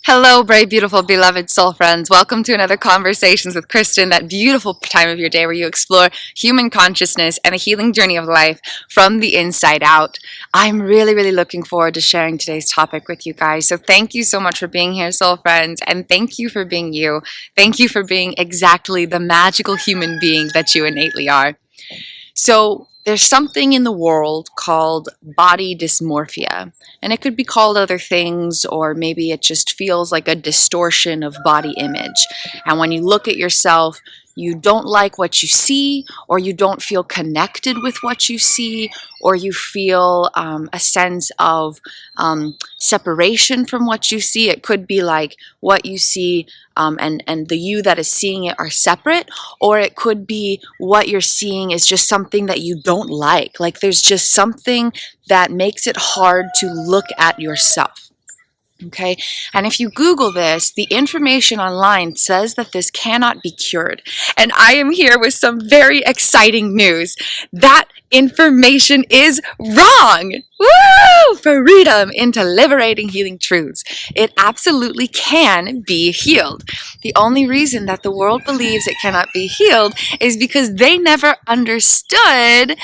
Hello, bright, beautiful, beloved soul friends. Welcome to another Conversations with Kristin, that beautiful time of your day where you explore human consciousness and a healing journey of life from the inside out. I'm really looking forward to sharing today's topic with you guys. So thank you so much for being here, soul friends, and thank you for being you. Thank you for being exactly the magical human being that you innately are. So there's something in the world called body dysmorphia, and it could be called other things, or maybe it just feels like a distortion of body image. And when you look at yourself, you don't like what you see, or you don't feel connected with what you see, or you feel a sense of separation from what you see. It could be like what you see and the you that is seeing it are separate, or it could be what you're seeing is just something that you don't like. Like there's just something that makes it hard to look at yourself. Okay, and if you Google this, the information online says that this cannot be cured. And I am here with some very exciting news. That information is wrong. Woo! Freedom into liberating healing truths. It absolutely can be healed. The only reason that the world believes it cannot be healed is because they never understood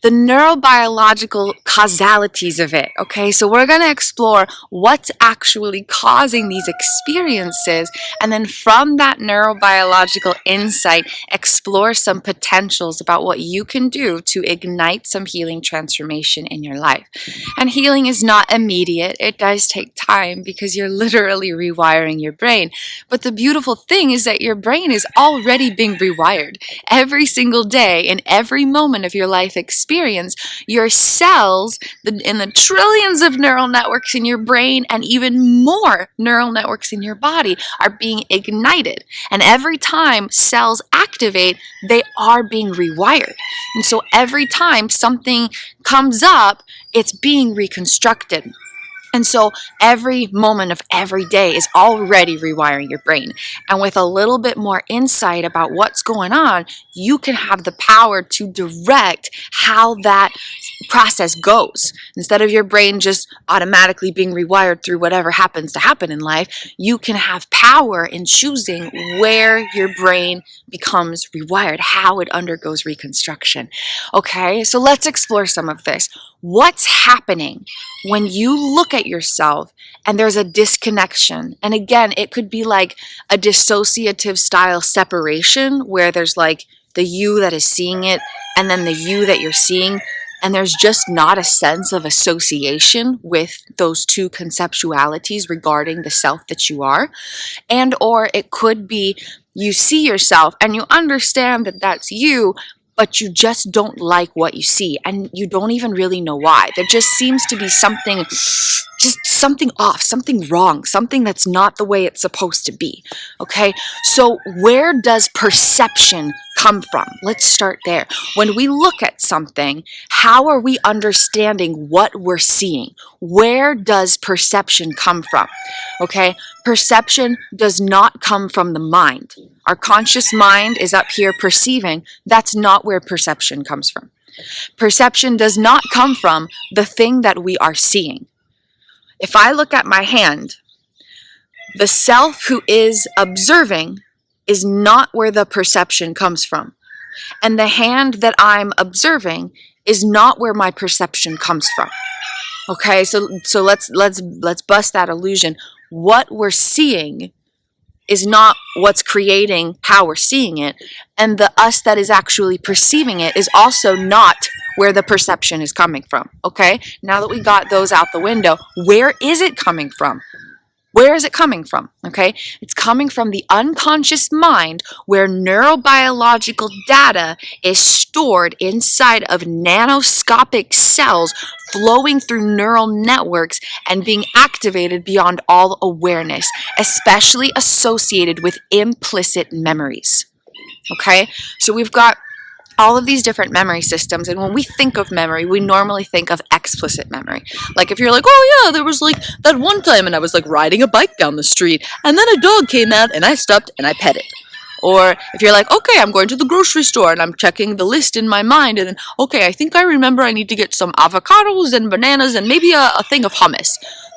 the neurobiological causalities of it. Okay, so we're going to explore what's actually causing these experiences, and then from that neurobiological insight, explore some potentials about what you can do to ignite some healing transformation in your life. And healing is not immediate. It does take time because you're literally rewiring your brain. But the beautiful thing is that your brain is already being rewired. Every single day, in every moment of your life experience, your cells in the trillions of neural networks in your brain and even more neural networks in your body are being ignited. And every time cells activate, they are being rewired. And so every time something comes up, it's being reconstructed. And so every moment of every day is already rewiring your brain. And with a little bit more insight about what's going on, you can have the power to direct how that process goes. Instead of your brain just automatically being rewired through whatever happens to happen in life, you can have power in choosing where your brain becomes rewired, how it undergoes reconstruction. Okay, so let's explore some of this. What's happening when you look at yourself and there's a disconnection? And again, it could be like a dissociative style separation where there's like the you that is seeing it and then the you that you're seeing, and there's just not a sense of association with those two conceptualities regarding the self that you are. And or it could be you see yourself and you understand that that's you, but you just don't like what you see, and you don't even really know why. There just seems to be something off, something wrong, something that's not the way it's supposed to be, okay? So where does perception come from? Let's start there. When we look at something, how are we understanding what we're seeing? Where does perception come from? Okay, perception does not come from the mind. Our conscious mind is up here perceiving. That's not where perception comes from. Perception does not come from the thing that we are seeing. If I look at my hand, the self who is observing is not where the perception comes from. And the hand that I'm observing is not where my perception comes from. Okay, so let's bust that illusion. What we're seeing is not what's creating how we're seeing it, and the us that is actually perceiving it is also not where the perception is coming from. Okay, now that we got those out the window, where is it coming from? Where is it coming from? Okay, it's coming from the unconscious mind, where neurobiological data is stored inside of nanoscopic cells flowing through neural networks and being activated beyond all awareness, especially associated with implicit memories. Okay, so we've got all of these different memory systems, and when we think of memory, we normally think of explicit memory. Like if you're like, oh yeah, there was like that one time and I was like riding a bike down the street and then a dog came out and I stopped and I pet it. Or if you're like, okay, I'm going to the grocery store and I'm checking the list in my mind, and then, okay, I think I remember I need to get some avocados and bananas and maybe a thing of hummus.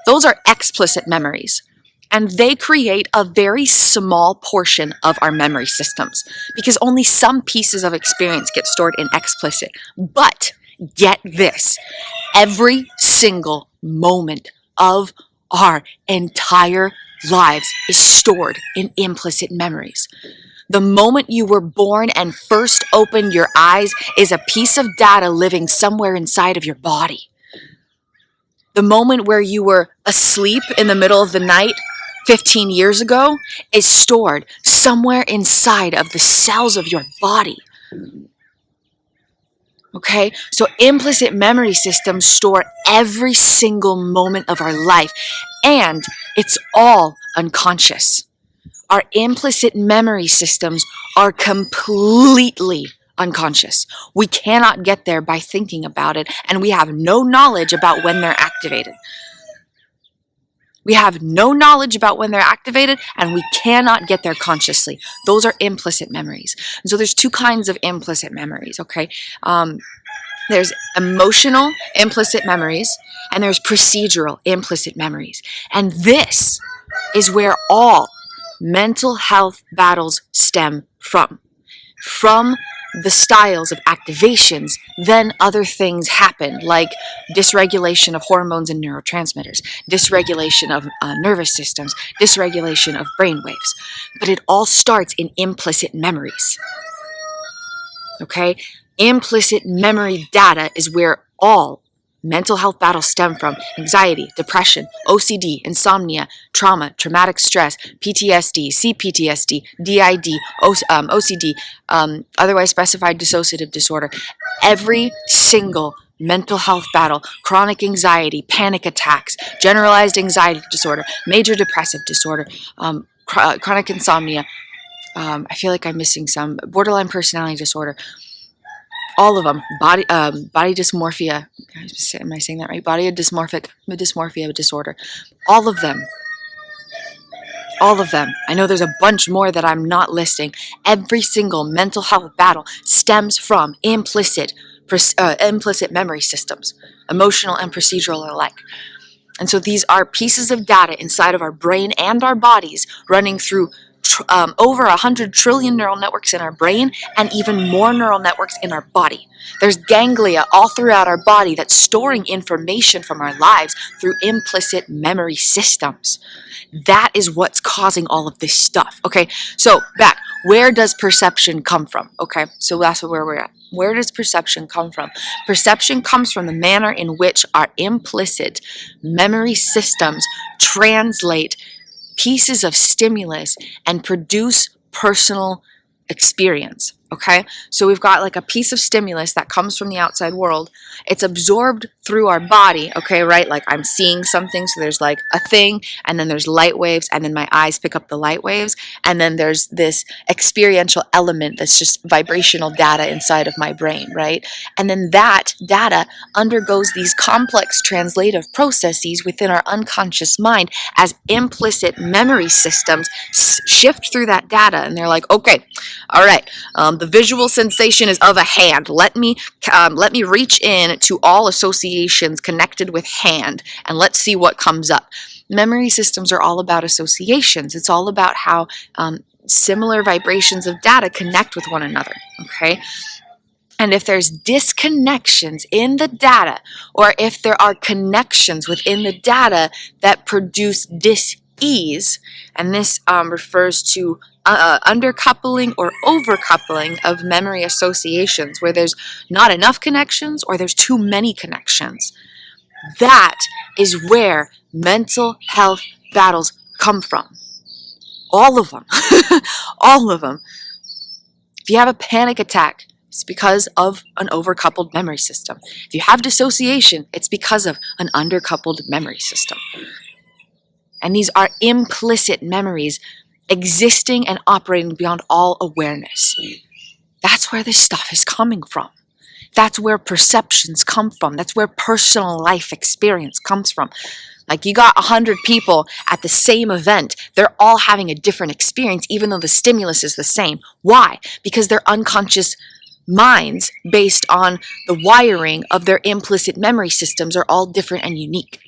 Those are explicit memories. And they create a very small portion of our memory systems because only some pieces of experience get stored in explicit. But get this, every single moment of our entire lives is stored in implicit memories. The moment you were born and first opened your eyes is a piece of data living somewhere inside of your body. The moment where you were asleep in the middle of the night 15 years ago is stored somewhere inside of the cells of your body. Okay, so implicit memory systems store every single moment of our life, and it's all unconscious. Our implicit memory systems are completely unconscious. We cannot get there by thinking about it, and we have no knowledge about when they're activated. We have no knowledge about when they're activated, and we cannot get there consciously. Those are implicit memories. And so there's two kinds of implicit memories, okay? There's emotional implicit memories, and there's procedural implicit memories. And this is where all mental health battles stem from. From the styles of activations, then other things happen, like dysregulation of hormones and neurotransmitters, dysregulation of nervous systems, dysregulation of brainwaves. But it all starts in implicit memories. Okay? Implicit memory data is where all mental health battles stem from: anxiety, depression, OCD, insomnia, trauma, traumatic stress, PTSD, CPTSD, DID, OCD, otherwise specified dissociative disorder. Every single mental health battle, chronic anxiety, panic attacks, generalized anxiety disorder, major depressive disorder, chronic insomnia, I feel like I'm missing some, borderline personality disorder, all of them, body dysmorphia, am I saying that right? Body dysmorphia disorder, all of them. I know there's a bunch more that I'm not listing. Every single mental health battle stems from implicit memory systems, emotional and procedural alike. And so these are pieces of data inside of our brain and our bodies running through over 100 trillion neural networks in our brain and even more neural networks in our body. There's ganglia all throughout our body that's storing information from our lives through implicit memory systems. That is what's causing all of this stuff. Okay, so back, where does perception come from? Okay, so that's where we're at. Where does perception come from? Perception comes from the manner in which our implicit memory systems translate pieces of stimulus and produce personal experience. Okay, so we've got like a piece of stimulus that comes from the outside world. It's absorbed through our body, okay, right? Like I'm seeing something, so there's like a thing, and then there's light waves, and then my eyes pick up the light waves, and then there's this experiential element that's just vibrational data inside of my brain, right? And then that data undergoes these complex translative processes within our unconscious mind as implicit memory systems shift through that data, and they're like, okay, all right, the visual sensation is of a hand. Let me reach in to all associations connected with hand, and let's see what comes up. Memory systems are all about associations. It's all about how similar vibrations of data connect with one another, okay? And if there's disconnections in the data, or if there are connections within the data that produce dis-ease, and this refers to undercoupling or overcoupling of memory associations, where there's not enough connections or there's too many connections. That is where mental health battles come from. All of them. All of them. If you have a panic attack, it's because of an overcoupled memory system. If you have dissociation, it's because of an undercoupled memory system. And these are implicit memories existing and operating beyond all awareness. That's where this stuff is coming from. That's where perceptions come from. That's where personal life experience comes from. Like you got 100 people at the same event. They're all having a different experience, even though the stimulus is the same. Why? Because their unconscious minds, based on the wiring of their implicit memory systems, are all different and unique.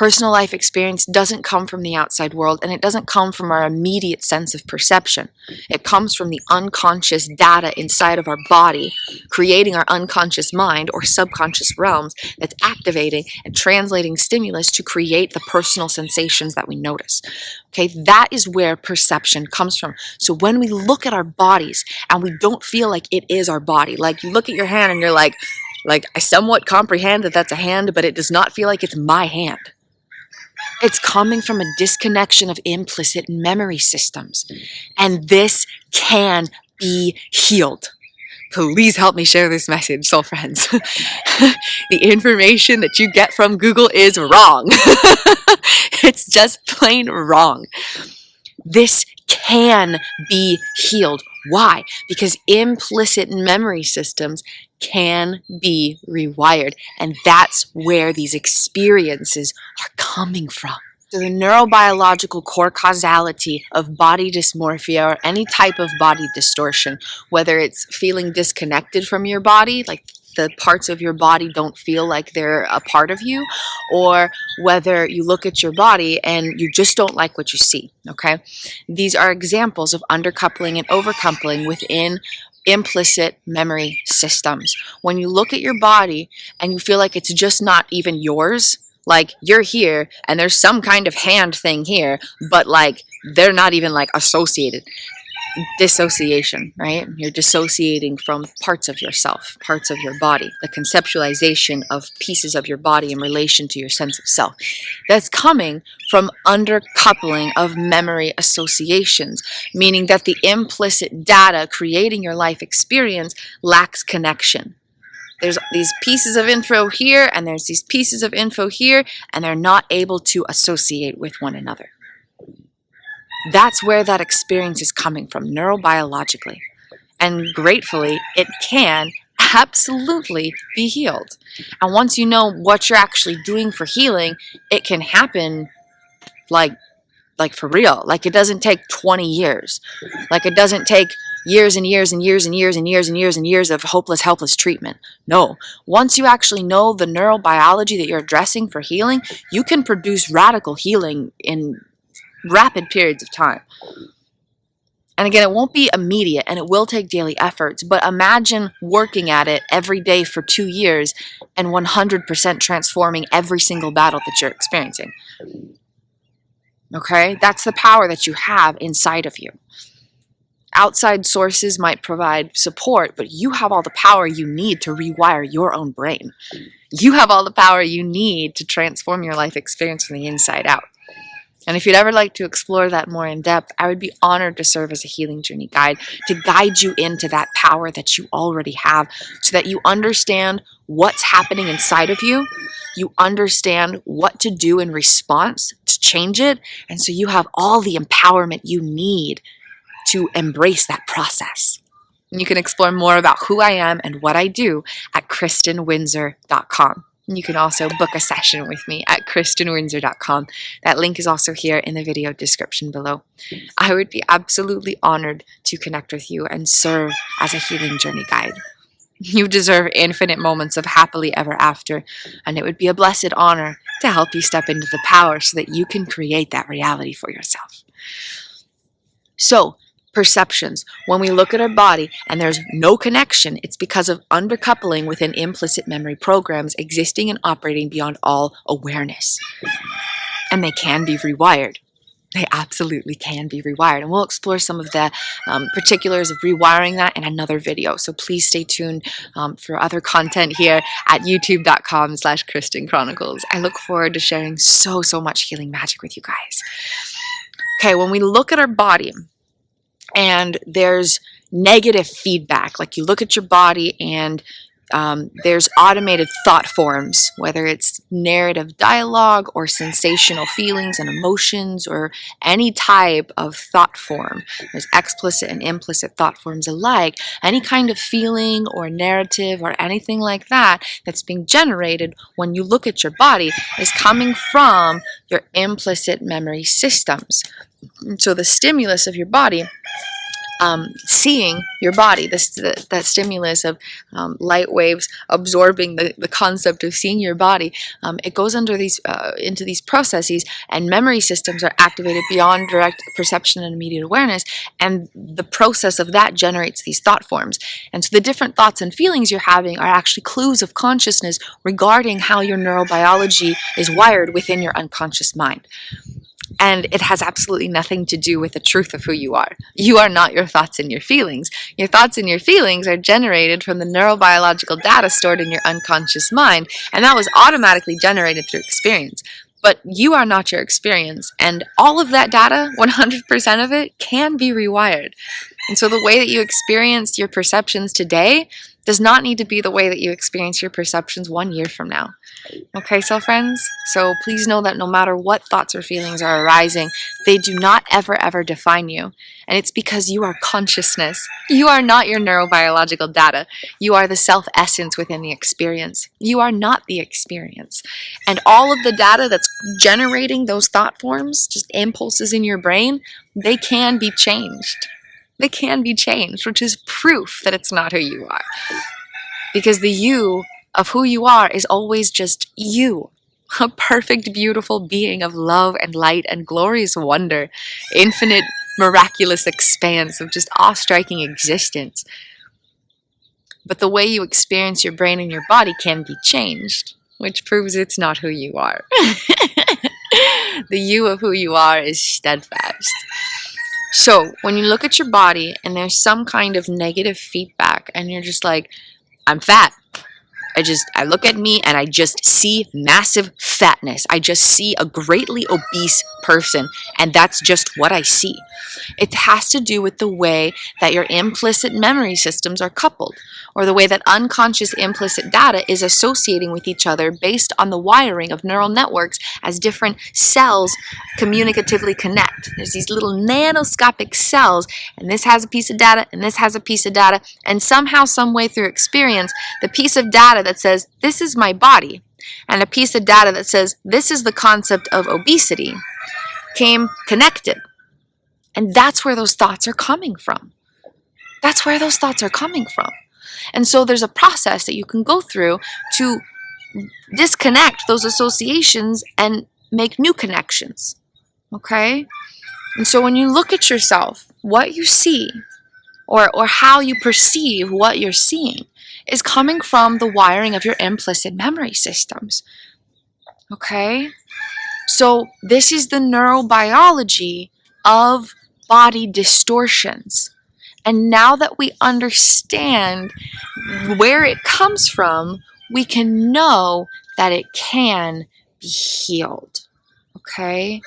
Personal life experience doesn't come from the outside world, and it doesn't come from our immediate sense of perception. It comes from the unconscious data inside of our body, creating our unconscious mind or subconscious realms that's activating and translating stimulus to create the personal sensations that we notice. Okay, that is where perception comes from. So when we look at our bodies and we don't feel like it is our body, like you look at your hand and you're like, I somewhat comprehend that that's a hand, but it does not feel like it's my hand. It's coming from a disconnection of implicit memory systems. And this can be healed. Please help me share this message, soul friends. The information that you get from Google is wrong. It's just plain wrong. This can be healed. Why? Because implicit memory systems can be rewired. And that's where these experiences are coming from. So the neurobiological core causality of body dysmorphia or any type of body distortion, whether it's feeling disconnected from your body, like the parts of your body don't feel like they're a part of you, or whether you look at your body and you just don't like what you see, okay? These are examples of undercoupling and overcoupling within implicit memory systems. When you look at your body and you feel like it's just not even yours, like you're here and there's some kind of hand thing here, but like they're not even like associated. Dissociation, right? You're dissociating from parts of yourself, parts of your body, the conceptualization of pieces of your body in relation to your sense of self. That's coming from undercoupling of memory associations, meaning that the implicit data creating your life experience lacks connection. There's these pieces of info here, and there's these pieces of info here, and they're not able to associate with one another. That's where that experience is coming from, neurobiologically. And gratefully, it can absolutely be healed. And once you know what you're actually doing for healing, it can happen like for real. Like it doesn't take 20 years. Like it doesn't take years and years and years and years and years and years and years of hopeless, helpless treatment. No. Once you actually know the neurobiology that you're addressing for healing, you can produce radical healing in rapid periods of time. And again, it won't be immediate and it will take daily efforts, but imagine working at it every day for 2 years and 100% transforming every single battle that you're experiencing. Okay? That's the power that you have inside of you. Outside sources might provide support, but you have all the power you need to rewire your own brain. You have all the power you need to transform your life experience from the inside out. And if you'd ever like to explore that more in depth, I would be honored to serve as a healing journey guide, to guide you into that power that you already have, so that you understand what's happening inside of you, you understand what to do in response to change it, and so you have all the empowerment you need to embrace that process. And you can explore more about who I am and what I do at KristinWindsor.com. You can also book a session with me at KristinWindsor.com. That link is also here in the video description below. I would be absolutely honored to connect with you and serve as a healing journey guide. You deserve infinite moments of happily ever after, and it would be a blessed honor to help you step into the power so that you can create that reality for yourself. So, perceptions. When we look at our body and there's no connection, it's because of undercoupling within implicit memory programs existing and operating beyond all awareness. And they can be rewired. They absolutely can be rewired. And we'll explore some of the particulars of rewiring that in another video. So please stay tuned for other content here at youtube.com/Kristin Chronicles. I look forward to sharing so much healing magic with you guys. Okay, when we look at our body, and there's negative feedback, like you look at your body and there's automated thought forms, whether it's narrative dialogue or sensational feelings and emotions or any type of thought form. There's explicit and implicit thought forms alike. Any kind of feeling or narrative or anything like that that's being generated when you look at your body is coming from your implicit memory systems. So the stimulus of your body seeing your body, that stimulus of light waves absorbing the concept of seeing your body, it goes into these processes, and memory systems are activated beyond direct perception and immediate awareness, and the process of that generates these thought forms. And so the different thoughts and feelings you're having are actually clues of consciousness regarding how your neurobiology is wired within your unconscious mind. And it has absolutely nothing to do with the truth of who you are. You are not your thoughts and your feelings. Your thoughts and your feelings are generated from the neurobiological data stored in your unconscious mind, and that was automatically generated through experience. But you are not your experience, and all of that data, 100% of it, can be rewired. And so the way that you experience your perceptions today does not need to be the way that you experience your perceptions 1 year from now. Okay, so friends, so please know that no matter what thoughts or feelings are arising, they do not ever define you. And it's because you are consciousness. You are not your neurobiological data. You are the self-essence within the experience. You are not the experience. And all of the data that's generating those thought forms, just impulses in your brain, they can be changed. They can be changed, which is proof that it's not who you are. Because the you of who you are is always just you, a perfect, beautiful being of love and light and glorious wonder, infinite, miraculous expanse of just awe-striking existence. But the way you experience your brain and your body can be changed, which proves it's not who you are. The you of who you are is steadfast. So when you look at your body and there's some kind of negative feedback and you're just like, I'm fat. I look at me and I just see massive fatness. I just see a greatly obese person, and that's just what I see. It has to do with the way that your implicit memory systems are coupled, or the way that unconscious implicit data is associating with each other based on the wiring of neural networks as different cells communicatively connect. There's these little nanoscopic cells, and this has a piece of data, and this has a piece of data, and somehow, some way through experience, the piece of data that says, this is my body, and a piece of data that says, this is the concept of obesity, came connected. And that's where those thoughts are coming from. That's where those thoughts are coming from. And so there's a process that you can go through to disconnect those associations and make new connections. Okay? And so when you look at yourself, what you see, or how you perceive what you're seeing, is coming from the wiring of your implicit memory systems. Okay? So this is the neurobiology of body distortions. And now that we understand where it comes from, we can know that it can be healed. Okay?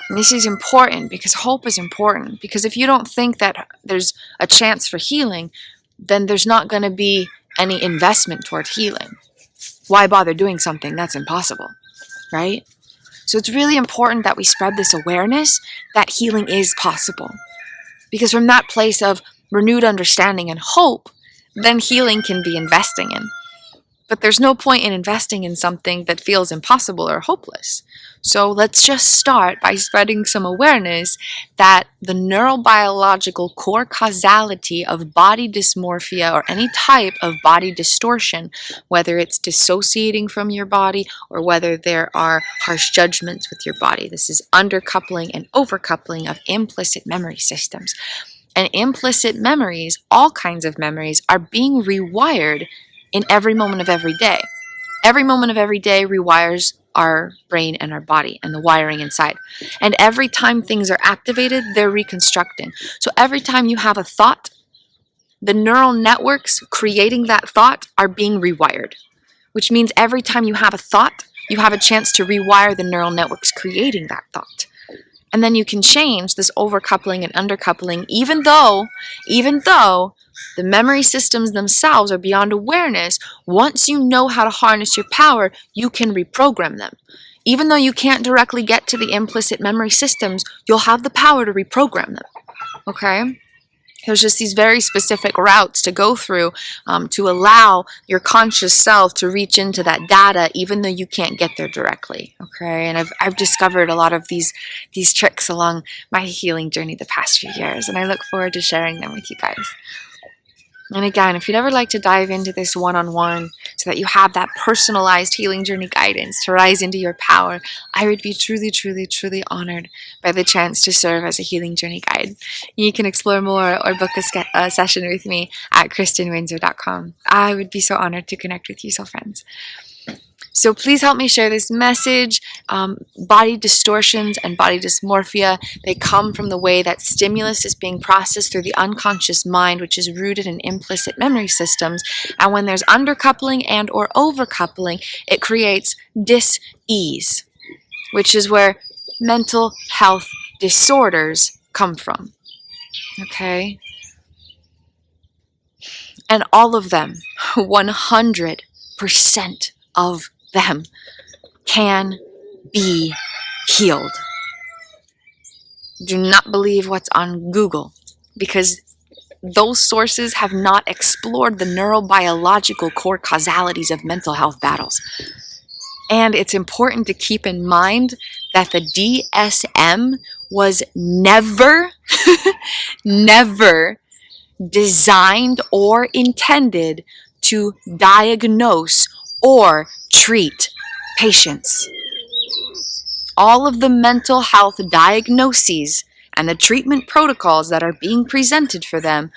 And this is important because hope is important. Because if you don't think that there's a chance for healing, then there's not going to be any investment toward healing. Why bother doing something that's impossible, right? So it's really important that we spread this awareness that healing is possible. Because from that place of renewed understanding and hope, then healing can be investing in. But there's no point in investing in something that feels impossible or hopeless. So let's just start by spreading some awareness that the neurobiological core causality of body dysmorphia or any type of body distortion, whether it's dissociating from your body or whether there are harsh judgments with your body, this is undercoupling and overcoupling of implicit memory systems. And implicit memories, all kinds of memories, are being rewired in every moment of every day. Every moment of every day rewires our brain and our body and the wiring inside. And every time things are activated, they're reconstructing. So every time you have a thought, the neural networks creating that thought are being rewired. Which means every time you have a thought, you have a chance to rewire the neural networks creating that thought. And then you can change this overcoupling and undercoupling, even though the memory systems themselves are beyond awareness. Once you know how to harness your power, you can reprogram them. Even though you can't directly get to the implicit memory systems, you'll have the power to reprogram them. Okay? There's just these very specific routes to go through to allow your conscious self to reach into that data, even though you can't get there directly. Okay, and I've discovered a lot of these tricks along my healing journey the past few years, and I look forward to sharing them with you guys. And again, if you'd ever like to dive into this one-on-one so that you have that personalized healing journey guidance to rise into your power, I would be truly, truly, truly honored by the chance to serve as a healing journey guide. You can explore more or book a session with me at KristinWindsor.com. I would be so honored to connect with you, soul friends. So please help me share this message. Body distortions and body dysmorphia, they come from the way that stimulus is being processed through the unconscious mind, which is rooted in implicit memory systems. And when there's undercoupling and or overcoupling, it creates dis-ease, which is where mental health disorders come from. Okay? And all of them, 100% of them can be healed. Do not believe what's on Google, because those sources have not explored the neurobiological core causalities of mental health battles. And it's important to keep in mind that the DSM was never, never designed or intended to diagnose or treat patients. All of the mental health diagnoses and the treatment protocols that are being presented for them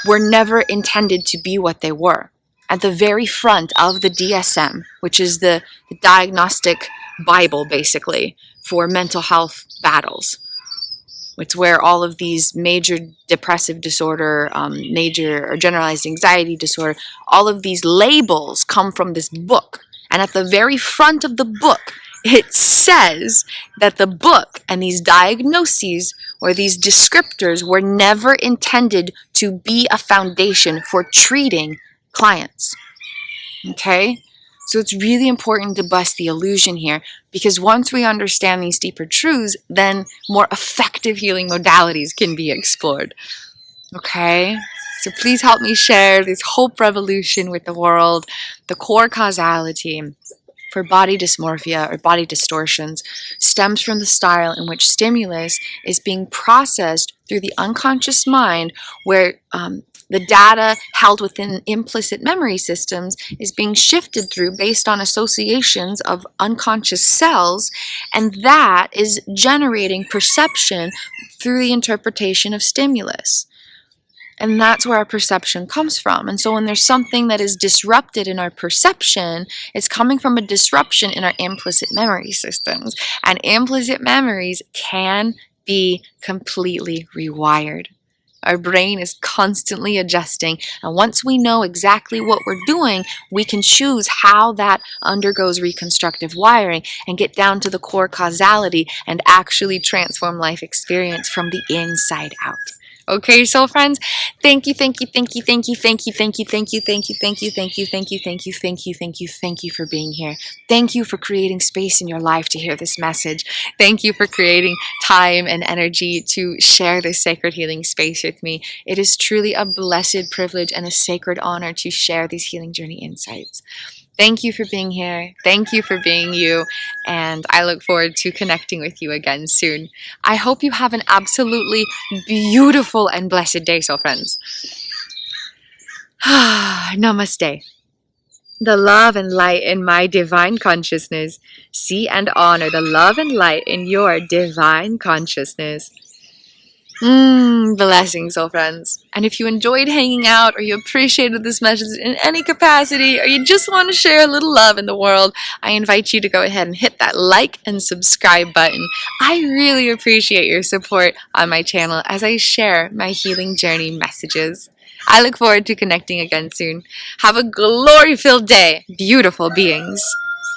were never intended to be what they were. At the very front of the DSM, which is the diagnostic Bible basically for mental health battles, it's where all of these major depressive disorder, major or generalized anxiety disorder, all of these labels come from this book. And at the very front of the book, it says that the book and these diagnoses or these descriptors were never intended to be a foundation for treating clients. Okay? So it's really important to bust the illusion here, because once we understand these deeper truths, then more effective healing modalities can be explored. Okay? So please help me share this hope revolution with the world. The core causality for body dysmorphia or body distortions stems from the style in which stimulus is being processed through the unconscious mind, where the data held within implicit memory systems is being shifted through based on associations of unconscious cells, and that is generating perception through the interpretation of stimulus. And that's where our perception comes from. And so when there's something that is disrupted in our perception, it's coming from a disruption in our implicit memory systems. And implicit memories can be completely rewired. Our brain is constantly adjusting, and once we know exactly what we're doing, we can choose how that undergoes reconstructive wiring and get down to the core causality and actually transform life experience from the inside out. Okay, soul friends, thank you for being here. Thank you for creating space in your life to hear this message. Thank you for creating time and energy to share this sacred healing space with me. It is truly a blessed privilege and a sacred honor to share these healing journey insights. Thank you for being here. Thank you for being you. And I look forward to connecting with you again soon. I hope you have an absolutely beautiful and blessed day, soul friends. Namaste. The love and light in my divine consciousness. See and honor the love and light in your divine consciousness. Blessings, soul friends. And if you enjoyed hanging out, or you appreciated this message in any capacity, or you just want to share a little love in the world, I invite you to go ahead and hit that like and subscribe button. I really appreciate your support on my channel as I share my healing journey messages. I look forward to connecting again soon. Have a glory-filled day, beautiful beings.